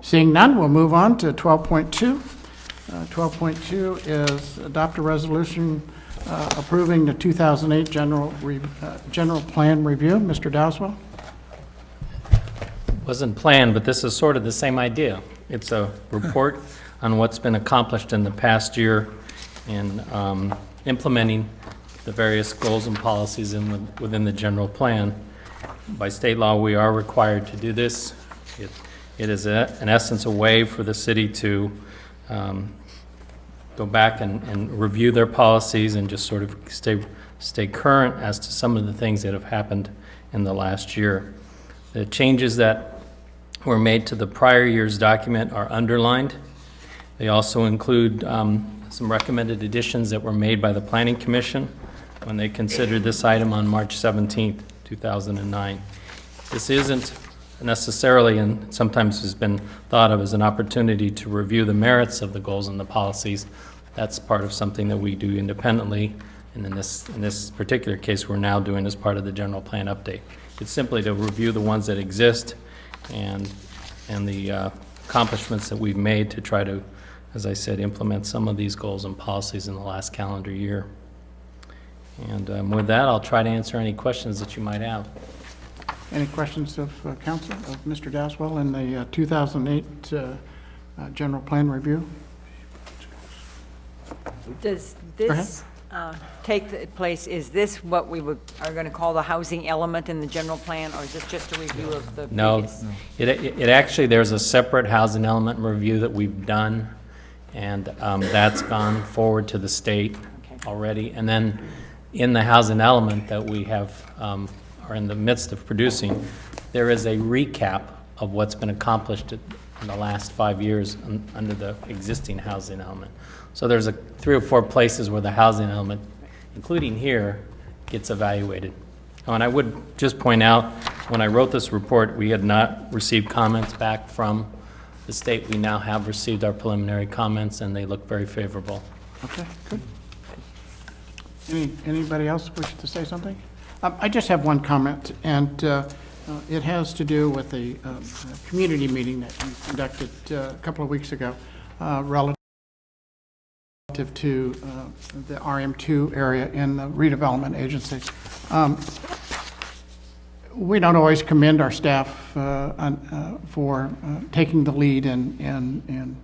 Seeing none, we'll move on to 12.2. 12.2 is adopt a resolution approving the 2008 general plan review. Mr. Dowswell? Wasn't planned, but this is sort of the same idea. It's a report on what's been accomplished in the past year in implementing the various goals and policies within the general plan. By state law, we are required to do this. It is, in essence, a way for the city to go back and review their policies and just sort of stay current as to some of the things that have happened in the last year. The changes that were made to the prior year's document are underlined. They also include some recommended additions that were made by the Planning Commission when they considered this item on March 17th, 2009. This isn't necessarily, and sometimes has been thought of as an opportunity to review the merits of the goals and the policies. That's part of something that we do independently, and in this particular case, we're now doing as part of the general plan update. It's simply to review the ones that exist and the accomplishments that we've made to try to, as I said, implement some of these goals and policies in the last calendar year. And with that, I'll try to answer any questions that you might have. Any questions of council, of Mr. Dowswell in the 2008 general plan review? Does this take place, is this what we are going to call the housing element in the general plan, or is this just a review of the previous? No, it actually, there's a separate housing element review that we've done, and that's gone forward to the state already. And then in the housing element that we have, are in the midst of producing, there is a recap of what's been accomplished in the last 5 years under the existing housing element. So there's 3 or 4 places where the housing element, including here, gets evaluated. Oh, and I would just point out, when I wrote this report, we had not received comments back from the state. We now have received our preliminary comments, and they look very favorable. Okay, good. Anybody else wish to say something? I just have one comment, and it has to do with the community meeting that you conducted a couple of weeks ago relative to the RM2 area in the redevelopment agency. We don't always commend our staff for taking the lead and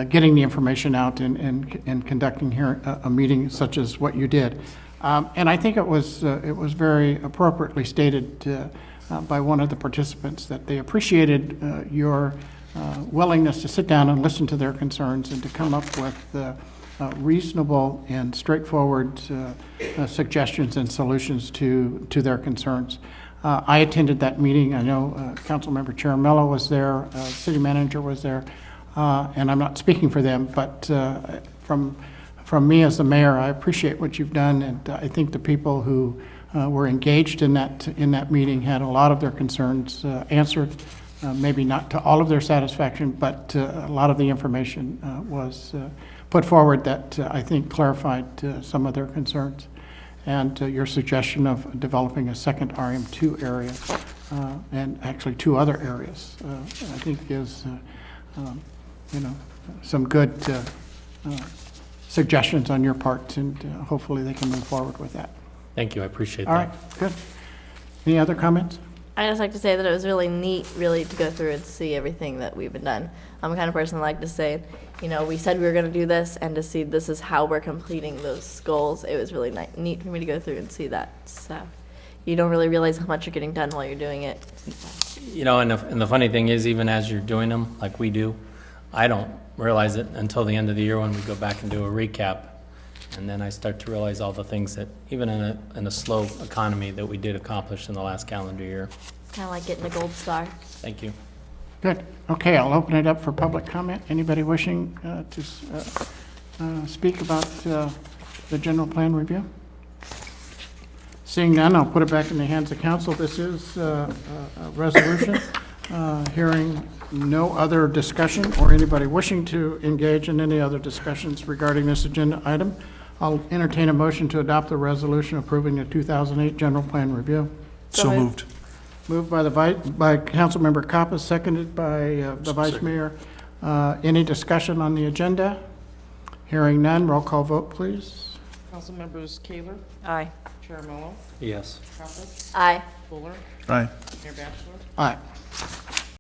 getting the information out and conducting here a meeting such as what you did. And I think it was very appropriately stated by one of the participants that they appreciated your willingness to sit down and listen to their concerns and to come up with reasonable and straightforward suggestions and solutions to their concerns. I attended that meeting. I know Councilmember Chiarimella was there, City Manager was there, and I'm not speaking for them, but from me as the mayor, I appreciate what you've done, and I think the people who were engaged in that meeting had a lot of their concerns answered. Maybe not to all of their satisfaction, but a lot of the information was put forward that I think clarified some of their concerns. And your suggestion of developing a second RM2 area, and actually 2 other areas, I think is, some good suggestions on your part, and hopefully they can move forward with that. Thank you, I appreciate that. All right, good. Any other comments? I just like to say that it was really neat, really, to go through and see everything that we've been done. I'm the kind of person that like to say, we said we were going to do this, and to see this is how we're completing those goals. It was really neat for me to go through and see that stuff. You don't really realize how much you're getting done while you're doing it. And the funny thing is, even as you're doing them, like we do, I don't realize it until the end of the year when we go back and do a recap. And then I start to realize all the things that, even in a slow economy, that we did accomplish in the last calendar year. It's kind of like getting a gold star. Thank you. Good. Okay, I'll open it up for public comment. Anybody wishing to speak about the general plan review? Seeing none, I'll put it back in the hands of council. This is a resolution. Hearing no other discussion or anybody wishing to engage in any other discussions regarding this agenda item, I'll entertain a motion to adopt the resolution approving the 2008 general plan review. So moved. Moved by by Councilmember Coppa, seconded by the Vice Mayor. Any discussion on the agenda? Hearing none, roll call vote, please. Councilmembers Kaler, Aye. Chair Mello, Yes. Crawford, Aye. Fuller, Aye. Mayor Bachelor, Aye.